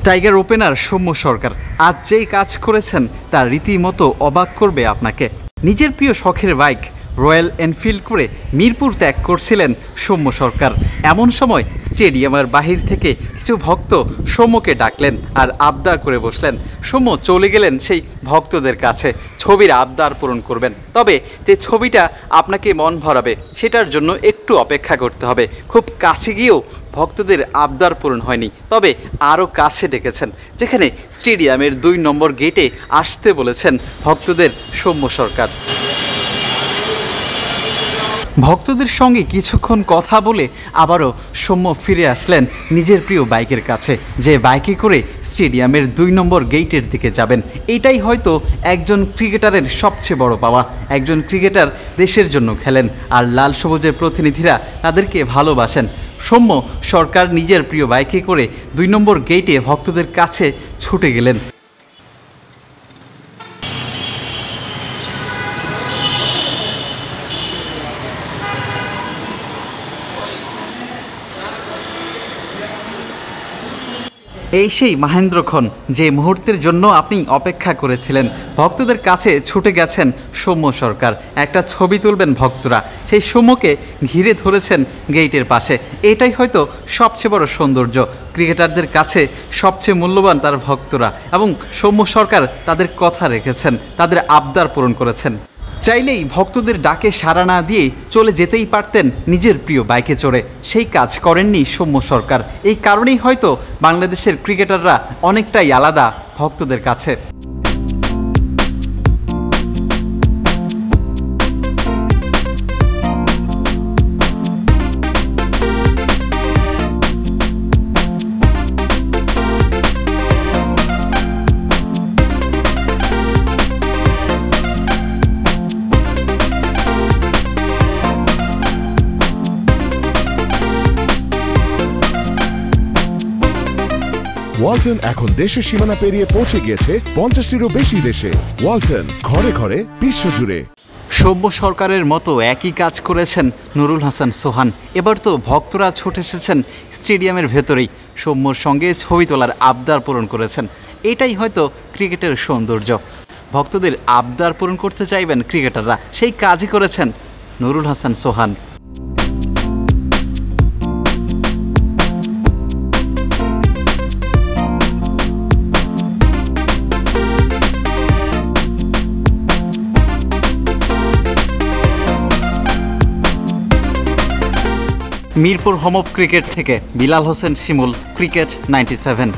Tiger opener Soumya সরকার আজ যেই কাজ করেছেন তা রীতিমতো অবাক করবে আপনাকে। নিজের প্রিয় শখের বাইক রয়্যাল এনফিল্ড করে মিরপুর ত্যাগ করছিলেন সৌম্য সরকার। এমন সময় স্টেডিয়ামের বাহির থেকে কিছু ভক্ত সৌম্যকে ডাকলেন আর আবদার করে বসলেন। সৌম্য চলে গেলেন সেই ভক্তদের কাছে ছবির আবদার পূরণ করবেন। তবে যে ছবিটা আপনাকে মন ভরাবে সেটার জন্য একটু অপেক্ষা করতে হবে। খুব কাছে গিয়েও ভক্তদের আবদার পূরণ হয়নি, তবে আরও কাছে ডেকেছেন, যেখানে স্টেডিয়ামের 2 নম্বর গেটে আসতে বলেছেন ভক্তদের সৌম্য সরকার। ভক্তদের সঙ্গে কিছুক্ষণ কথা বলে আবারও সৌম্য ফিরে আসলেন নিজের প্রিয় বাইকের কাছে, যে বাইকে করে স্টেডিয়ামের 2 নম্বর গেটের দিকে যাবেন। এটাই হয়তো একজন ক্রিকেটারের সবচেয়ে বড় পাওয়া। একজন ক্রিকেটার দেশের জন্য খেলেন, আর লাল সবুজের প্রতিনিধিরা তাদেরকে ভালোবাসেন। সৌম্য সরকার নিজের প্রিয় বাইকে করে 2 নম্বর গেটে ভক্তদের কাছে ছুটে গেলেন। এই সেই মাহেন্দ্রক্ষণ, যে মুহূর্তের জন্য আপনি অপেক্ষা করেছিলেন। ভক্তদের কাছে ছুটে গেছেন সৌম্য সরকার। একটা ছবি তুলবেন ভক্তরা, সেই সৌম্যকে ঘিরে ধরেছেন গেটের পাশে। এটাই হয়তো সবচেয়ে বড় সৌন্দর্য। ক্রিকেটারদের কাছে সবচেয়ে মূল্যবান তার ভক্তরা, এবং সৌম্য সরকার তাদের কথা রেখেছেন, তাদের আবদার পূরণ করেছেন। চাইলেই ভক্তদের ডাকে সাড়া না দিয়ে চলে যেতেই পারতেন নিজের প্রিয় বাইকে চড়ে। সেই কাজ করেননি সৌম্য সরকার। এই কারণেই হয়তো বাংলাদেশের ক্রিকেটাররা অনেকটাই আলাদা ভক্তদের কাছে। ওয়ালটন এখন দেশের সীমানা পেরিয়ে পৌঁছে গিয়েছে 50টিরও বেশি দেশে। ওয়ালটন, ঘরে ঘরে বিশ্বজুড়ে। সৌম্য সরকারের মতো একই কাজ করেছেন নুরুল হাসান সোহান। এবার তো ভক্তরা ছুটে এসেছেন স্টেডিয়ামের ভেতরেই, সৌম্যর সঙ্গে ছবি তোলার আবদার পূরণ করেছেন। এটাই হয়তো ক্রিকেটের সৌন্দর্য। ভক্তদের আবদার পূরণ করতে চাইবেন ক্রিকেটাররা, সেই কাজই করেছেন নুরুল হাসান সোহান। মিরপুর হোম অফ ক্রিকেট থেকে বিলাল হোসেন শিমুল, ক্রিকেট 97।